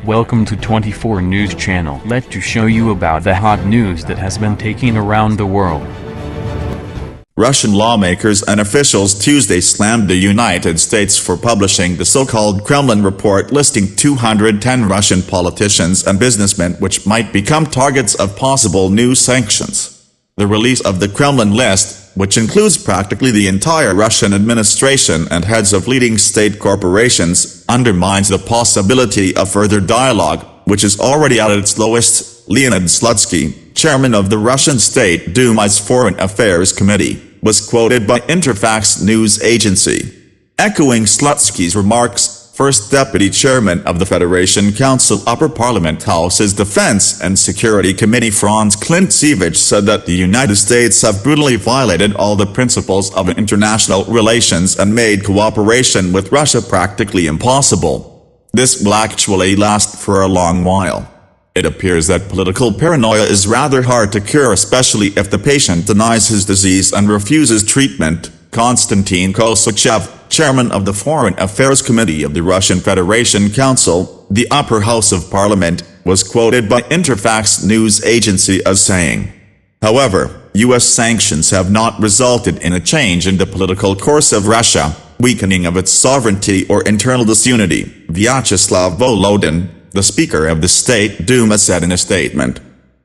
Welcome to 24 News Channel. Let to show you about the hot news that has been taking around the world. Russian lawmakers and officials Tuesday slammed the United States for publishing the so-called Kremlin report listing 210 Russian politicians and businessmen which might become targets of possible new sanctions. The release of the Kremlin list, which includes practically the entire Russian administration and heads of leading state corporations, undermines the possibility of further dialogue, which is already at its lowest. Leonid Slutsky, chairman of the Russian State Duma's Foreign Affairs Committee, was quoted by Interfax news agency. Echoing Slutsky's remarks, First Deputy Chairman of the Federation Council Upper Parliament House's Defense and Security Committee Franz Klintsevich said that the United States have brutally violated all the principles of international relations and made cooperation with Russia practically impossible. This will actually last for a long while. It appears that political paranoia is rather hard to cure, especially if the patient denies his disease and refuses treatment. Konstantin Kosachev, chairman of the Foreign Affairs Committee of the Russian Federation Council, the upper house of parliament, was quoted by Interfax news agency as saying, "However, U.S. sanctions have not resulted in a change in the political course of Russia, weakening of its sovereignty or internal disunity," Vyacheslav Volodin, the Speaker of the State Duma, said in a statement.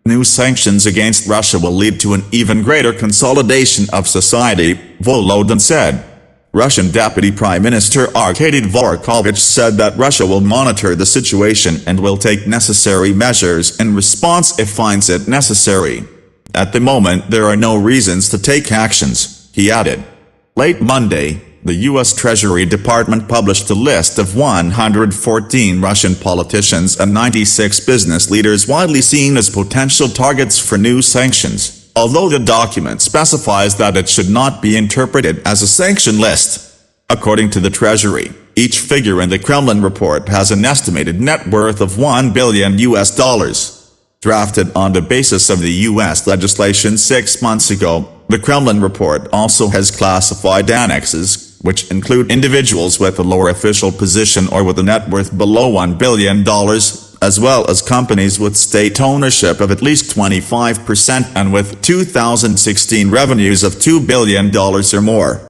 New sanctions against Russia will lead to an even greater consolidation of society, Volodin said. Russian Deputy Prime Minister Arkady Dvorkovich said that Russia will monitor the situation and will take necessary measures in response if finds it necessary. At the moment there are no reasons to take actions, he added. Late Monday, the U.S. Treasury Department published a list of 114 Russian politicians and 96 business leaders widely seen as potential targets for new sanctions, although the document specifies that it should not be interpreted as a sanction list. According to the Treasury, each figure in the Kremlin report has an estimated net worth of $1 billion. Drafted on the basis of the U.S. legislation 6 months ago, the Kremlin report also has classified annexes, which include individuals with a lower official position or with a net worth below $1 billion, as well as companies with state ownership of at least 25% and with 2016 revenues of $2 billion or more.